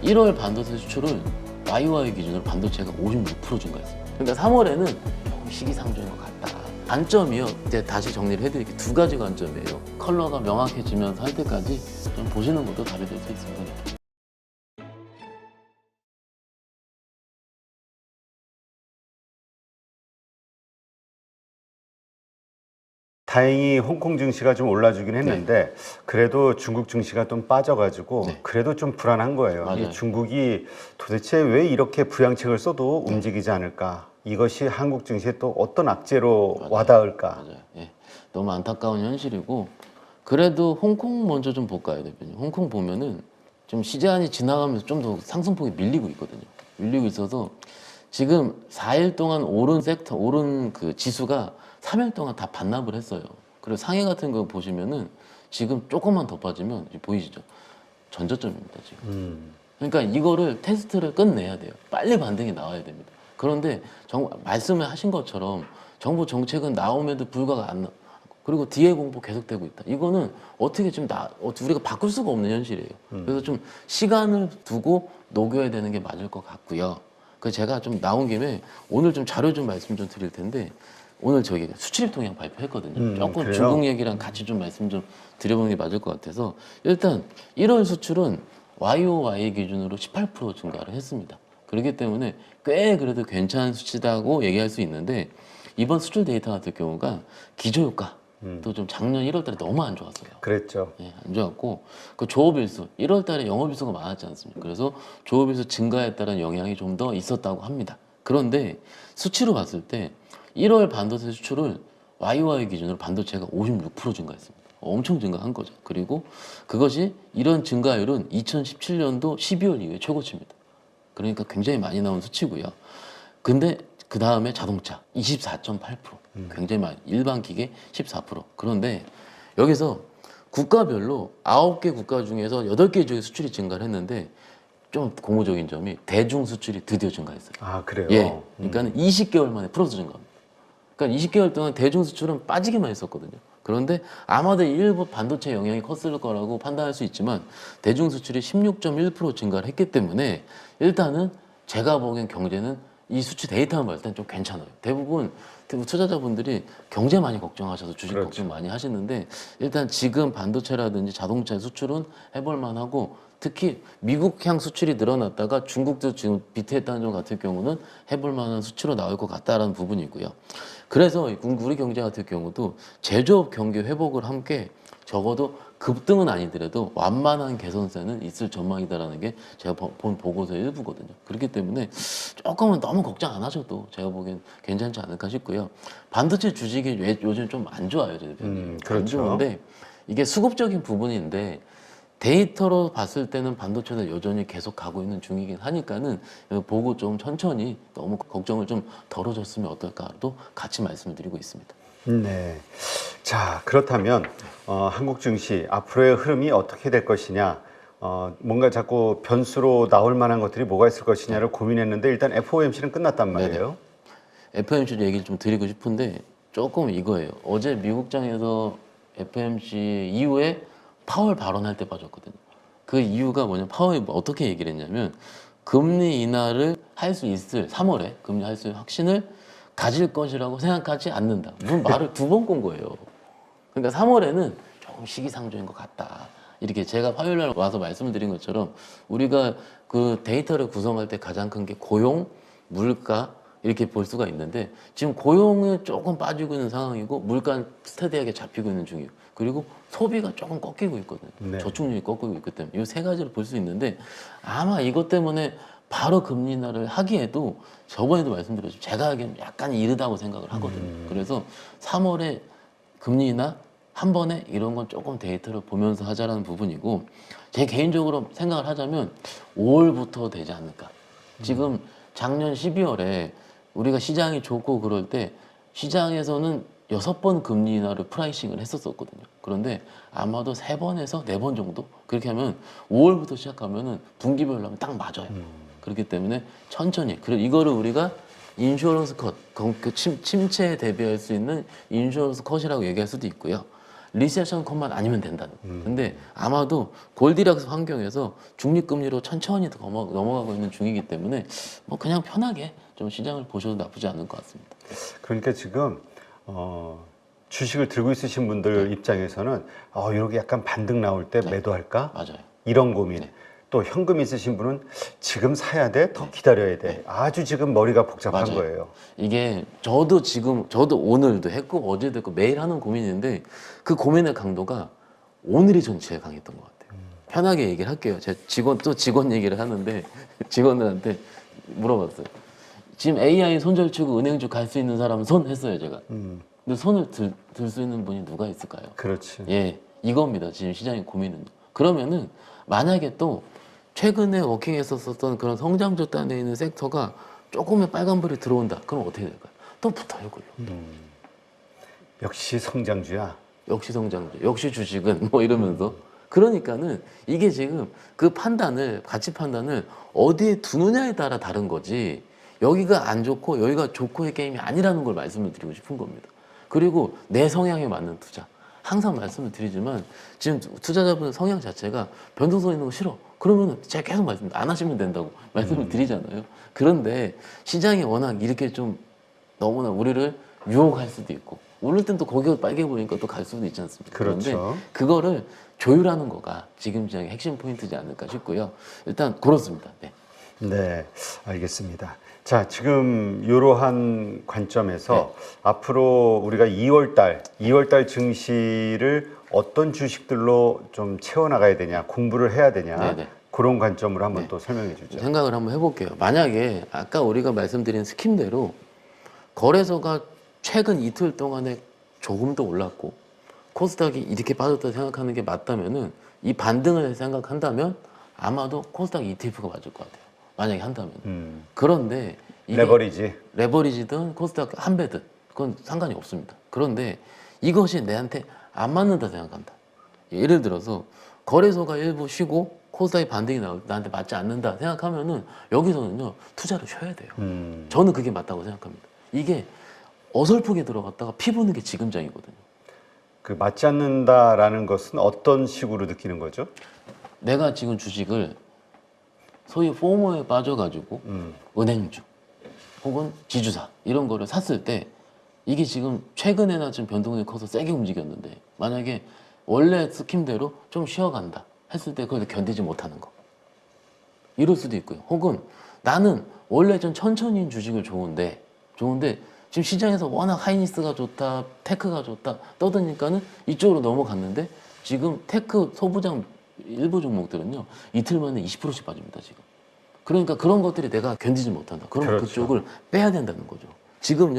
1월 반도체 수출은 YOY 기준으로 반도체가 56% 증가했습니다. 그러니까 3월에는 조금 시기상조인 것 같다. 관점이요. 이제 다시 정리를 해드릴게요. 두 가지 관점이에요. 컬러가 명확해지면서 할 때까지 좀 보시는 것도 답이 될 수 있습니다. 다행히 홍콩 증시가 좀 올라주긴 했는데 그래도 중국 증시가 좀 빠져가지고 그래도 좀 불안한 거예요. 맞아요. 이 중국이 도대체 왜 이렇게 부양책을 써도 움직이지 않을까? 이것이 한국 증시에 또 어떤 악재로 와닿을까? 맞아요. 예. 너무 안타까운 현실이고 그래도 홍콩 먼저 좀 볼까요, 대표님? 홍콩 보면은 좀 시간이 지나가면서 좀 더 상승폭이 밀리고 있거든요. 밀리고 있어서 지금 4일 동안 오른 섹터, 오른 그 지수가 3일 동안 다 반납을 했어요. 그리고 상해 같은 거 보시면은 지금 조금만 더 빠지면 보이시죠? 전저점입니다, 지금. 그러니까 이거를 테스트를 끝내야 돼요. 빨리 반등이 나와야 됩니다. 그런데 말씀을 하신 것처럼 정부 정책은 나옴에도 불구하고 안 나. 그리고 뒤에 공부 계속되고 있다. 이거는 어떻게 좀 우리가 바꿀 수가 없는 현실이에요. 그래서 좀 시간을 두고 녹여야 되는 게 맞을 것 같고요. 그래서 제가 좀 나온 김에 오늘 좀 자료 좀 말씀 좀 드릴 텐데 오늘 저기 수출입 통향 발표했거든요. 조금 그래요? 중국 얘기랑 같이 좀 말씀 좀 드려보는 게 맞을 것 같아서 일단 1월 수출은 YOY 기준으로 18% 증가를 했습니다. 그렇기 때문에 꽤 그래도 괜찮은 수치다고 얘기할 수 있는데 이번 수출 데이터 같은 경우가 기저효과 또 좀 작년 1월 달에 너무 안 좋았어요. 그랬죠. 예, 안 좋았고 그 조업일수 1월 달에 영업일수가 많았지 않습니까? 그래서 조업일수 증가에 따른 영향이 좀 더 있었다고 합니다. 그런데 수치로 봤을 때 1월 반도체 수출을 YOY 기준으로 반도체가 56% 증가했습니다. 엄청 증가한 거죠. 그리고 그것이 이런 증가율은 2017년도 12월 이후에 최고치입니다. 그러니까 굉장히 많이 나온 수치고요. 근데 그 다음에 자동차 24.8%, 굉장히 많이, 일반 기계 14%. 그런데 여기서 국가별로 9개 국가 중에서 8개 중에 수출이 증가를 했는데 좀 고무적인 점이 대중 수출이 드디어 증가했어요. 아, 그래요? 예, 그러니까 20개월 만에 플러스 증가합니다. 그러니까 20개월 동안 대중 수출은 빠지기만 했었거든요. 그런데 아마도 일부 반도체 영향이 컸을 거라고 판단할 수 있지만 대중 수출이 16.1% 증가를 했기 때문에 일단은 제가 보기엔 경제는 이 수치 데이터만 봤을 땐 좀 괜찮아요. 대부분 투자자분들이 경제 많이 걱정하셔서 주식 그렇죠. 걱정 많이 하시는데 일단 지금 반도체라든지 자동차 수출은 해볼 만하고 특히 미국향 수출이 늘어났다가 중국도 지금 비트했다는 점 같은 경우는 해볼 만한 수치로 나올 것 같다라는 부분이고요. 그래서 우리 경제 같은 경우도 제조업 경기 회복을 함께 적어도 급등은 아니더라도 완만한 개선세는 있을 전망이다라는 게 제가 본 보고서의 일부거든요. 그렇기 때문에 조금은 너무 걱정 안 하셔도 제가 보기엔 괜찮지 않을까 싶고요. 반도체 주식이 요즘 좀 안 좋아요, 제 대표님. 그렇죠. 안 좋은데 이게 수급적인 부분인데 데이터로 봤을 때는 반도체는 여전히 계속 가고 있는 중이긴 하니까는 보고 좀 천천히 너무 걱정을 좀 덜어줬으면 어떨까도 같이 말씀을 드리고 있습니다. 네. 자, 그렇다면 한국 증시 앞으로의 흐름이 어떻게 될 것이냐, 뭔가 자꾸 변수로 나올 만한 것들이 뭐가 있을 것이냐를 고민했는데 일단 FOMC는 끝났단 말이에요. FOMC 얘기를 좀 드리고 싶은데 조금 이거예요. 어제 미국장에서 FOMC 이후에 파월 발언할 때 빠졌거든요. 그 이유가 뭐냐면 파월이 어떻게 얘기를 했냐면 금리 인하를 할 수 있을 3월에 금리 할 수 있을 확신을 가질 것이라고 생각하지 않는다. 무슨 말을 두 번 건 거예요. 그러니까 3월에는 조금 시기상조인 것 같다. 이렇게 제가 화요일 날 와서 말씀을 드린 것처럼 우리가 그 데이터를 구성할 때 가장 큰 게 고용, 물가 이렇게 볼 수가 있는데 지금 고용은 조금 빠지고 있는 상황이고 물가는 스테디하게 잡히고 있는 중이에요. 그리고 소비가 조금 꺾이고 있거든요. 네. 저축률이 꺾이고 있기 때문에 이 세 가지를 볼 수 있는데 아마 이것 때문에 바로 금리 인하를 하기에도 저번에도 말씀드렸죠. 제가 하기엔 약간 이르다고 생각을 하거든요. 그래서 3월에 금리 인하 한 번에 이런 건 조금 데이터를 보면서 하자라는 부분이고 제 개인적으로 생각을 하자면 5월부터 되지 않을까. 지금 작년 12월에 우리가 시장이 좋고 그럴 때 시장에서는 6번 금리 인하를 프라이싱을 했었거든요. 그런데 아마도 3번에서 4번 정도 그렇게 하면 5월부터 시작하면은 분기별로 하면 딱 맞아요. 그렇기 때문에 천천히 그리고 이거를 우리가 인슈어런스 컷, 침체에 대비할 수 있는 인슈어런스 컷이라고 얘기할 수도 있고요. 리세션 컷만 아니면 된다는 거예요. 근데 아마도 골디락스 환경에서 중립금리로 천천히 넘어가고 있는 중이기 때문에 뭐 그냥 편하게 좀 시장을 보셔도 나쁘지 않을 것 같습니다. 그러니까 지금 주식을 들고 있으신 분들 입장에서는 이렇게 약간 반등 나올 때 매도할까? 맞아요. 이런 고민. 또 현금 있으신 분은 지금 사야 돼? 더 기다려야 돼? 아주 지금 머리가 복잡한 맞아요. 거예요. 이게 저도 오늘도 했고 어제도 했고 매일 하는 고민인데 그 고민의 강도가 오늘이 전 제일 강했던 것 같아요. 편하게 얘기를 할게요. 제 직원 얘기를 하는데 직원들한테 물어봤어요. 지금 AI 손절치고 은행주 갈 수 있는 사람은 손 했어요 제가. 근데 손을 들 수 있는 분이 누가 있을까요? 그렇지. 예, 이겁니다. 지금 시장의 고민은. 그러면은 만약에 또 최근에 워킹했었던 그런 성장주 단에 있는 섹터가 조금의 빨간불이 들어온다. 그럼 어떻게 될까요? 또 붙어요, 그걸로. 역시 성장주야. 역시 성장주, 역시 주식은 뭐 이러면서. 그러니까는 이게 지금 그 가치 판단을 어디에 두느냐에 따라 다른 거지. 여기가 안 좋고 여기가 좋고의 게임이 아니라는 걸 말씀을 드리고 싶은 겁니다. 그리고 내 성향에 맞는 투자. 항상 말씀을 드리지만 지금 투자자분 성향 자체가 변동성 있는 거 싫어. 그러면 제가 계속 안 하시면 된다고 말씀을 드리잖아요. 그런데 시장이 워낙 이렇게 좀 너무나 우리를 유혹할 수도 있고 오를 땐 또 거기가 빨개 보이니까 또 갈 수도 있지 않습니까? 그렇죠. 그런데 그거를 조율하는 거가 지금 시장의 핵심 포인트지 않을까 싶고요. 일단 그렇습니다. 네. 네, 알겠습니다. 자, 지금 이러한 관점에서 앞으로 우리가 2월달 증시를 어떤 주식들로 좀 채워나가야 되냐, 공부를 해야 되냐, 네네. 그런 관점으로 한번 또 설명해 주죠. 생각을 한번 해볼게요. 만약에 아까 우리가 말씀드린 스킴대로 거래소가 최근 이틀 동안에 조금 더 올랐고 코스닥이 이렇게 빠졌다 생각하는 게 맞다면은 이 반등을 생각한다면 아마도 코스닥 ETF가 맞을 것 같아요. 만약에 한다면. 그런데 이게 레버리지든 코스닥 한 배든 그건 상관이 없습니다. 그런데 이것이 내한테 안 맞는다 생각한다. 예를 들어서 거래소가 일부 쉬고 코스닥의 반등이 나한테 맞지 않는다 생각하면은 여기서는요 투자를 쉬어야 돼요. 저는 그게 맞다고 생각합니다. 이게 어설프게 들어갔다가 피 부는 게 지금장이거든요. 그 맞지 않는다라는 것은 어떤 식으로 느끼는 거죠? 내가 지금 주식을 소위 포모에 빠져가지고 은행주 혹은 지주사 이런 거를 샀을 때 이게 지금 최근에나 좀 변동이 커서 세게 움직였는데 만약에 원래 스킴대로 좀 쉬어간다 했을 때 그걸 견디지 못하는 거 이럴 수도 있고요. 혹은 나는 원래 좀 천천히 주식을 좋은데 지금 시장에서 워낙 하이닉스가 좋다, 테크가 좋다 떠드니까는 이쪽으로 넘어갔는데 지금 테크 소부장 일부 종목들은요 이틀 만에 20%씩 빠집니다 지금. 그러니까 그런 것들이 내가 견디지 못한다. 그럼 그렇죠. 그쪽을 빼야 된다는 거죠. 지금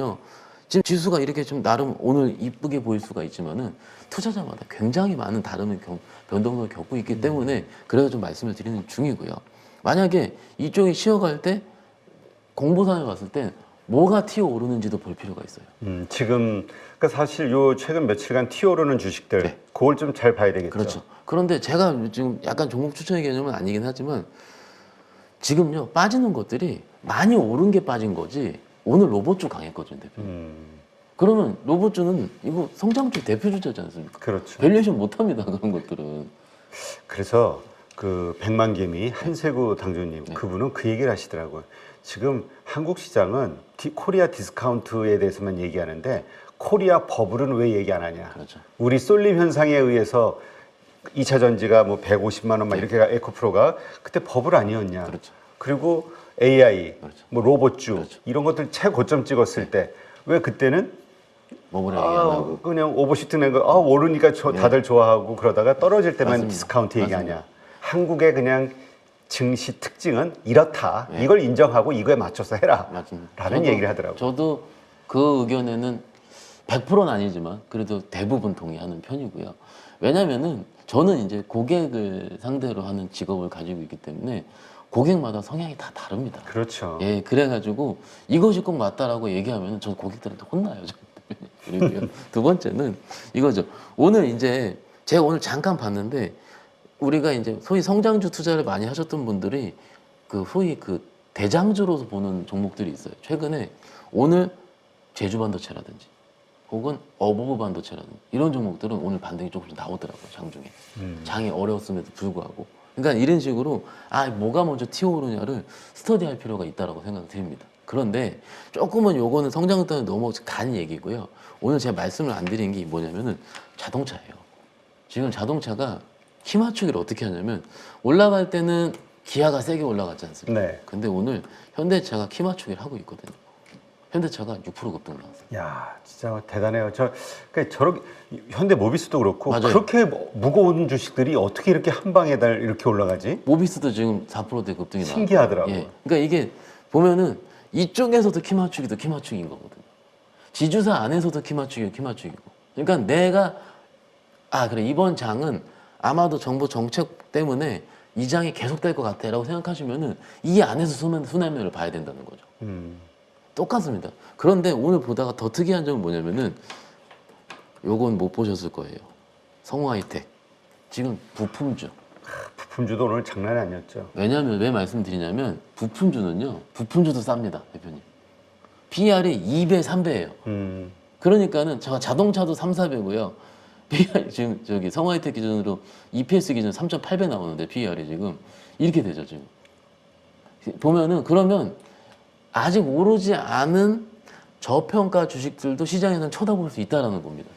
지수가 이렇게 좀 나름 오늘 이쁘게 보일 수가 있지만은 투자자마다 굉장히 많은 다른 변동을 겪고 있기 때문에 그래서 좀 말씀을 드리는 중이고요. 만약에 이쪽이 쉬어갈 때 공보상에 봤을 때 뭐가 튀어 오르는지도 볼 필요가 있어요. 지금 그러니까 사실 요 최근 며칠간 튀어오르는 주식들 네. 그걸 좀 잘 봐야 되겠죠. 그렇죠. 그런데 제가 지금 약간 종목 추천의 개념은 아니긴 하지만 지금요 빠지는 것들이 많이 오른 게 빠진 거지 오늘 로봇주 강했거든요 대표님. 그러면 로봇주는 이거 성장주 대표 주자지 않습니까? 그렇죠. 밸류에이션 못합니다 그런 것들은. 그래서 그 백만개미 한세구 당주님 그분은 그 얘기를 하시더라고요. 지금 한국 시장은 코리아 디스카운트에 대해서만 얘기하는데 코리아 버블은 왜 얘기 안 하냐. 그렇죠. 우리 쏠림 현상에 의해서 2차 전지가 뭐 150만 원 막 이렇게 에코프로가 그때 버블 아니었냐. 그렇죠. 그리고 AI, 그렇죠. 뭐 로봇주 그렇죠. 이런 것들 최고점 찍었을 때 왜 그때는 뭐라 얘기 안 하고. 그냥 오버슈트 낸 거 오르니까 다들 좋아하고 그러다가 떨어질 때만 맞습니다. 디스카운트 얘기하냐. 맞습니다. 한국의 그냥 증시 특징은 이렇다. 이걸 인정하고 이거에 맞춰서 해라. 맞습니다. 라는 얘기를 하더라고요. 저도 그 의견에는 100%는 아니지만 그래도 대부분 동의하는 편이고요. 왜냐면은 저는 이제 고객을 상대로 하는 직업을 가지고 있기 때문에 고객마다 성향이 다 다릅니다. 그렇죠. 예, 그래가지고 이것이 꼭 맞다라고 얘기하면 저 고객들한테 혼나요. 그리고요. 두 번째는 이거죠. 제가 오늘 잠깐 봤는데 우리가 이제 소위 성장주 투자를 많이 하셨던 분들이 소위 대장주로서 보는 종목들이 있어요. 최근에 오늘 제주반도체라든지 혹은 어부브 반도체라는 이런 종목들은 오늘 반등이 조금씩 나오더라고요. 장중에. 장이 어려웠음에도 불구하고. 그러니까 이런 식으로 뭐가 먼저 튀어오르냐를 스터디할 필요가 있다고 생각이 듭니다. 그런데 조금은 요거는 성장단에 넘어간 얘기고요. 오늘 제가 말씀을 안 드린 게 뭐냐면은 자동차예요. 지금 자동차가 키 맞추기를 어떻게 하냐면 올라갈 때는 기아가 세게 올라갔지 않습니까? 네. 근데 오늘 현대차가 키 맞추기를 하고 있거든요. 현대차가 6% 급등 나왔어요. 야, 진짜 대단해요. 그러니까 저렇게 현대 모비스도 그렇고 맞아요. 그렇게 무거운 주식들이 어떻게 이렇게 한 방에 이렇게 올라가지? 모비스도 지금 4%대 급등이 나왔어요. 신기하더라고요. 예. 그러니까 이게 보면은 이쪽에서도 키 맞추기도 키 맞추기인 거거든요. 지주사 안에서도 키 맞추기가 키 맞추기고. 그러니까 내가 그래 이번 장은 아마도 정부 정책 때문에 이 장이 계속될 것 같아라고 생각하시면은 이 안에서 순환매를 봐야 된다는 거죠. 똑같습니다. 그런데 오늘 보다가 더 특이한 점은 뭐냐면은 요건 못 보셨을 거예요. 성우하이텍 지금 부품주. 부품주도 오늘 장난이 아니었죠. 왜냐면 왜 말씀드리냐면 부품주는요. 부품주도 쌉니다, 대표님. PR이 2배, 3배예요. 그러니까는 제가 자동차도 3, 4배고요. PR이 지금 저기 성우하이텍 기준으로 EPS 기준 3.8배 나오는데 PR이 지금 이렇게 되죠, 지금. 보면은 그러면 아직 오르지 않은 저평가 주식들도 시장에서는 쳐다볼 수 있다는 겁니다.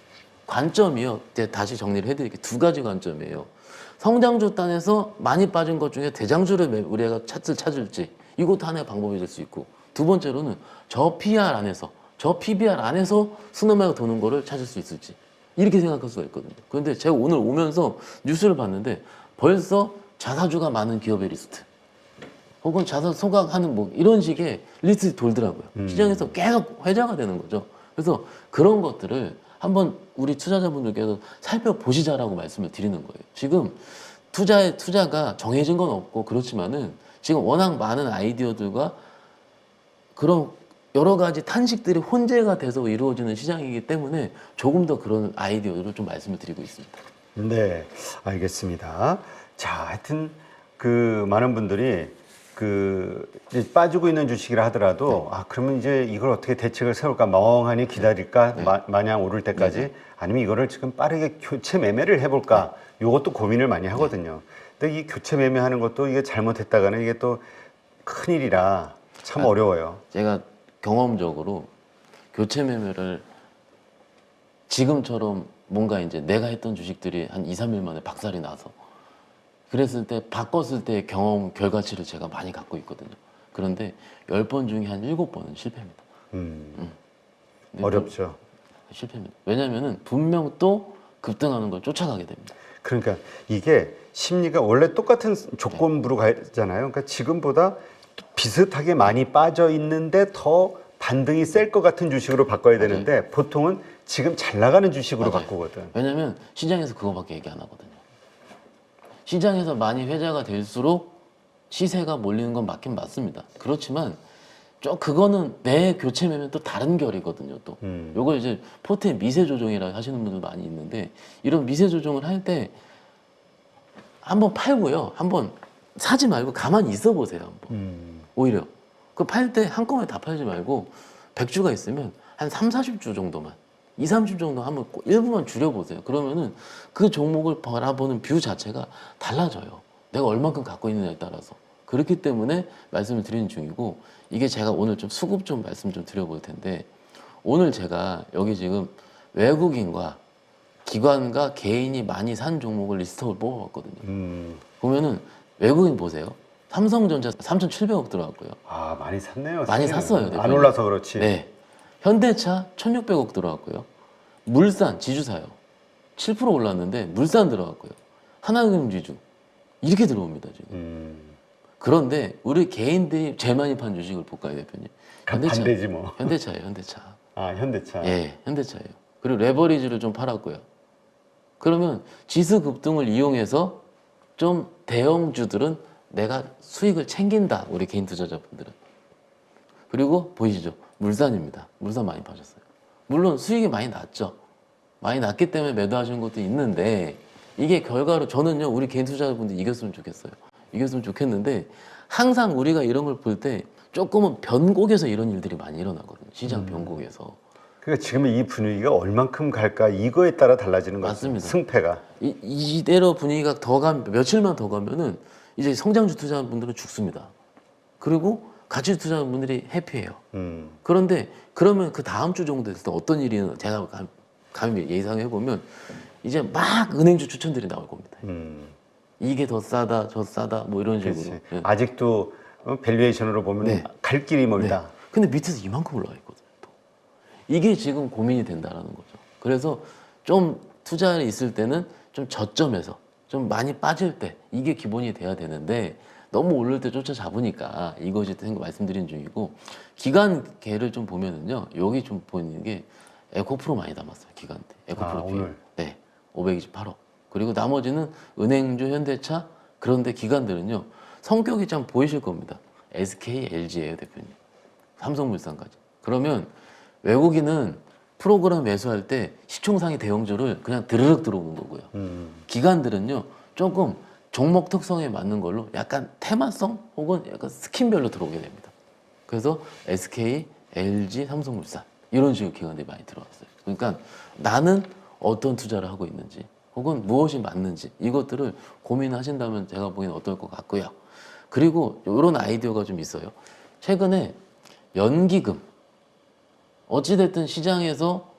관점이요. 다시 정리를 해드릴게요. 두 가지 관점이에요. 성장주 단에서 많이 빠진 것 중에 대장주를 우리가 찾을지 이것도 하나의 방법이 될 수 있고 두 번째로는 저 PR 안에서 저 PBR 안에서 순환매가 도는 거를 찾을 수 있을지 이렇게 생각할 수가 있거든요. 그런데 제가 오늘 오면서 뉴스를 봤는데 벌써 자사주가 많은 기업의 리스트 혹은 자산 소각하는 뭐 이런 식의 리스트 돌더라고요. 시장에서 계속 회자가 되는 거죠. 그래서 그런 것들을 한번 우리 투자자분들께서 살펴보시자라고 말씀을 드리는 거예요. 지금 투자가 정해진 건 없고 그렇지만은 지금 워낙 많은 아이디어들과 그런 여러 가지 탄식들이 혼재가 돼서 이루어지는 시장이기 때문에 조금 더 그런 아이디어를 좀 말씀을 드리고 있습니다. 네, 알겠습니다. 자, 하여튼 그 많은 분들이 이제 빠지고 있는 주식이라 하더라도 그러면 이제 이걸 어떻게 대책을 세울까 멍하니 기다릴까 마냥 오를 때까지 아니면 이거를 지금 빠르게 교체 매매를 해볼까 요것도 고민을 많이 하거든요. 근데 이 교체 매매하는 것도 이게 잘못했다가는 이게 또 큰일이라 참 어려워요. 제가 경험적으로 교체 매매를 지금처럼 뭔가 이제 내가 했던 주식들이 한 2, 3일 만에 박살이 나서 그랬을 때 바꿨을 때 경험 결과치를 제가 많이 갖고 있거든요. 그런데 10번 중에 한 7번은 실패입니다. 어렵죠. 실패입니다. 왜냐면은 분명 또 급등하는 걸 쫓아가게 됩니다. 그러니까 이게 심리가 원래 똑같은 조건부로 가잖아요. 그러니까 지금보다 비슷하게 많이 빠져 있는데 더 반등이 셀 것 같은 주식으로 바꿔야 되는데 보통은 지금 잘 나가는 주식으로 바꾸거든. 왜냐면 시장에서 그거밖에 얘기 안 하거든요. 시장에서 많이 회자가 될수록 시세가 몰리는 건 맞긴 맞습니다. 그렇지만 그거는 내 교체 매매는 또 다른 결이거든요. 또 요걸 이제 포트의 미세 조정이라고 하시는 분들 많이 있는데 이런 미세 조정을 할 때 한번 팔고요. 한번 사지 말고 가만히 있어 보세요. 한번 오히려 그 팔 때 한꺼번에 다 팔지 말고 100주가 있으면 한 3, 40주 정도만 2, 30 정도 한번 일부만 줄여보세요. 그러면은 그 종목을 바라보는 뷰 자체가 달라져요. 내가 얼만큼 갖고 있느냐에 따라서. 그렇기 때문에 말씀을 드리는 중이고 이게 제가 오늘 좀 수급 좀 말씀 좀 드려볼 텐데 오늘 제가 여기 지금 외국인과 기관과 개인이 많이 산 종목을 리스트업을 뽑아봤거든요. 보면은 외국인 보세요. 삼성전자 3,700억 들어갔고요. 많이 샀네요. 많이 샀어요. 안 대표님. 올라서 그렇지. 네. 현대차 1,600억 들어갔고요. 물산 지주사요. 7% 올랐는데 물산 들어갔고요. 하나금융지주 이렇게 들어옵니다 지금. 그런데 우리 개인들이 제일 많이 판 주식을 볼까요, 대표님? 반대지 뭐. 현대차예요, 현대차. 현대차. 예, 현대차예요. 그리고 레버리지를 좀 팔았고요. 그러면 지수 급등을 이용해서 좀 대형주들은 내가 수익을 챙긴다, 우리 개인 투자자분들은. 그리고 보이시죠? 물산입니다. 물산 많이 파셨어요. 물론 수익이 많이 났죠. 많이 났기 때문에 매도하시는 것도 있는데 이게 결과로 저는요 우리 개인 투자자분들 이겼으면 좋겠어요. 이겼으면 좋겠는데 항상 우리가 이런 걸 볼 때 조금은 변곡에서 이런 일들이 많이 일어나거든요. 시장 변곡에서. 그러니까 지금 이 분위기가 얼만큼 갈까 이거에 따라 달라지는 거죠. 맞습니다. 승패가. 이대로 분위기가 더 가면 며칠만 더 가면은 이제 성장주 투자분들은 죽습니다. 그리고 가치 투자분들이 해피해요. 그런데 그러면 그 다음 주 정도 됐을 때 어떤 일이 제가 감히 예상해 보면 이제 막 은행주 추천들이 나올 겁니다. 이게 더 싸다, 저 싸다, 뭐 이런 식으로. 그렇지. 예. 아직도 밸류에이션으로 보면 네. 갈 길이 멀다. 네. 근데 밑에서 이만큼 올라가 있거든요. 또. 이게 지금 고민이 된다라는 거죠. 그래서 좀 투자에 있을 때는 좀 저점에서 좀 많이 빠질 때 이게 기본이 돼야 되는데 너무 오를 때 쫓아잡으니까 이것이 말씀드린 중이고 기간계를 좀 보면은요 여기 좀 보이는 게 에코프로 많이 담았어요. 기간대 에코프로 오늘. 네 528억 그리고 나머지는 은행주 현대차 그런데 기관들은요 성격이 참 보이실 겁니다. SK, LG예요 대표님. 삼성물산까지. 그러면 외국인은 프로그램 매수할 때 시총상의 대형주를 그냥 드르륵 들어오는 거고요. 기관들은요 조금 종목 특성에 맞는 걸로 약간 테마성 혹은 약간 스킨별로 들어오게 됩니다. 그래서 SK, LG, 삼성물산 이런 식으로 기관들이 많이 들어왔어요. 그러니까 나는 어떤 투자를 하고 있는지 혹은 무엇이 맞는지 이것들을 고민하신다면 제가 보기엔 어떨 것 같고요. 그리고 이런 아이디어가 좀 있어요. 최근에 연기금 어찌됐든 시장에서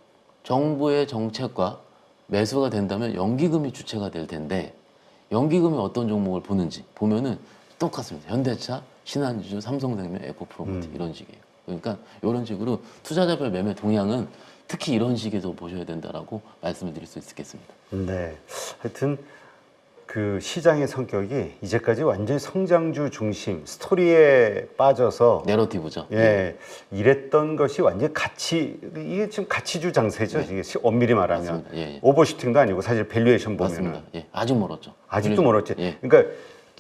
정부의 정책과 매수가 된다면 연기금이 주체가 될 텐데 연기금이 어떤 종목을 보는지 보면은 똑같습니다. 현대차, 신한지주, 삼성생명, 에코프로머티 이런 식이에요. 그러니까 이런 식으로 투자자별 매매 동향은 특히 이런 식에서 보셔야 된다라고 말씀을 드릴 수 있겠습니다. 네. 하여튼 그 시장의 성격이 이제까지 완전히 성장주 중심 스토리에 빠져서 내러티브죠. 예, 이랬던 것이 완전히 이게 지금 가치주 장세죠. 이게 엄밀히 말하면 맞습니다. 예, 예. 오버슈팅도 아니고 사실 밸류에이션 보면은 맞습니다. 예, 아직 멀었죠. 아직도 멀었지. 예. 그러니까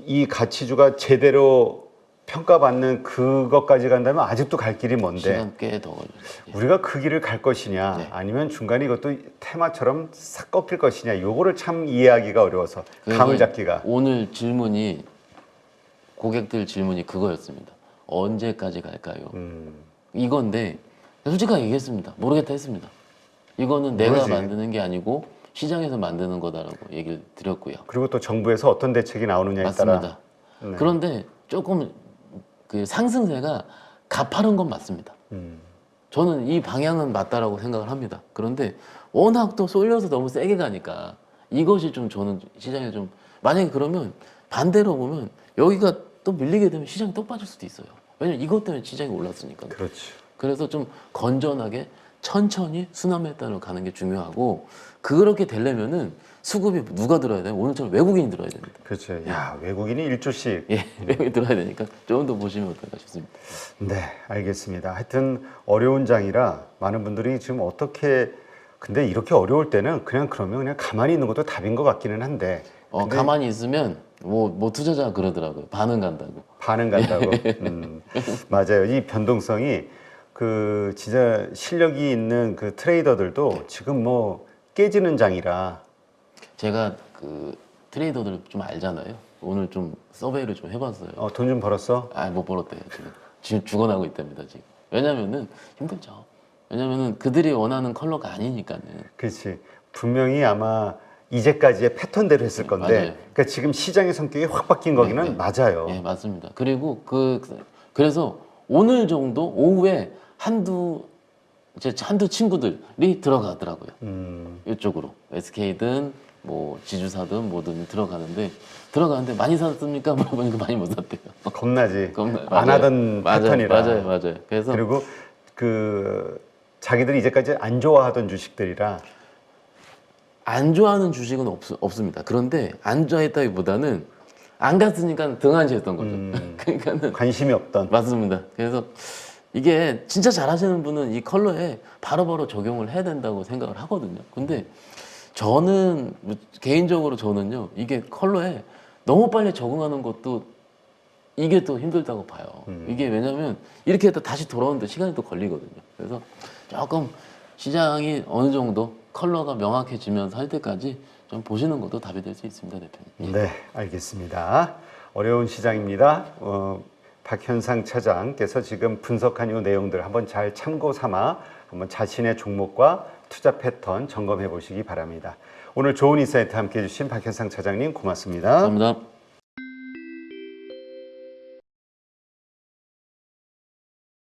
이 가치주가 제대로 평가받는 그것까지 간다면 아직도 갈 길이 먼데 시간 꽤 더 걸려요. 예. 우리가 그 길을 갈 것이냐 네. 아니면 중간에 이것도 테마처럼 싹 꺾일 것이냐 요거를 참 이해하기가 어려워서 그러니까 감을 잡기가 오늘 질문이 고객들 질문이 그거였습니다. 언제까지 갈까요? 이건데 솔직하게 얘기했습니다. 모르겠다 했습니다. 이거는 내가 모르지. 만드는 게 아니고 시장에서 만드는 거다라고 얘기를 드렸고요. 그리고 또 정부에서 어떤 대책이 나오느냐에 맞습니다. 따라 네. 그런데 조금 그 상승세가 가파른 건 맞습니다. 저는 이 방향은 맞다라고 생각을 합니다. 그런데 워낙 또 쏠려서 너무 세게 가니까 이것이 좀 저는 시장에 좀 만약에 그러면 반대로 보면 여기가 또 밀리게 되면 시장이 또 빠질 수도 있어요. 왜냐면 이것 때문에 시장이 올랐으니까. 그렇지. 그래서 좀 건전하게 천천히 순환매 따라 가는 게 중요하고 그렇게 되려면은 수급이 누가 들어야 돼요? 오늘처럼 외국인이 들어야 됩니다. 그렇죠. 야 외국인이 1조씩. 예, 외국인이 들어야 되니까 조금 더 보시면 어떨까 싶습니다. 네, 알겠습니다. 하여튼 어려운 장이라 많은 분들이 지금 어떻게 근데 이렇게 어려울 때는 그러면 그냥 가만히 있는 것도 답인 것 같기는 한데 근데 가만히 있으면 뭐 투자자가 그러더라고요. 반응 간다고. 반응 간다고. 맞아요. 이 변동성이 그 진짜 실력이 있는 그 트레이더들도 지금 뭐 깨지는 장이라. 제가 그 트레이더들 좀 알잖아요. 오늘 좀 서베이를 좀 해봤어요. 돈 좀 벌었어? 못 벌었대요 지금. 지금 죽어나고 있답니다 지금. 왜냐면은 힘들죠. 왜냐면은 그들이 원하는 컬러가 아니니까는. 그렇지. 분명히 아마 이제까지의 패턴대로 했을 건데, 맞아요. 그러니까 지금 시장의 성격이 확 바뀐 거기는 네. 맞아요. 예, 맞습니다. 그리고 그래서 오늘 정도 오후에 한두 친구들이 들어가더라고요. 이쪽으로 SK든 뭐 지주사든 뭐든 들어가는데 많이 샀습니까? 물어보니까 많이 못 샀대요. 겁나지. 겁나요. 안 맞아요. 하던 맞아요. 패턴이라. 맞아요. 그래서 그리고 그 자기들이 이제까지 안 좋아하던 주식들이라. 안 좋아하는 주식은 없습니다. 그런데 안 좋아했다기보다는 안 갔으니까 등한시했던 거죠. 그러니까는 관심이 없던. 맞습니다. 그래서 이게 진짜 잘하시는 분은 이 컬러에 바로바로 적용을 해야 된다고 생각을 하거든요. 근데 저는 개인적으로 저는요 이게 컬러에 너무 빨리 적응하는 것도 이게 또 힘들다고 봐요. 이게 왜냐면 이렇게 했다 다시 돌아오는데 시간이 또 걸리거든요. 그래서 조금 시장이 어느 정도 컬러가 명확해지면서 할 때까지 좀 보시는 것도 답이 될 수 있습니다, 대표님. 네, 알겠습니다. 어려운 시장입니다. 박현상 차장께서 지금 분석한 이 내용들 한번 잘 참고 삼아 한번 자신의 종목과 투자 패턴 점검해 보시기 바랍니다. 오늘 좋은 인사이트 함께해 주신 박현상 차장님 고맙습니다. 감사합니다.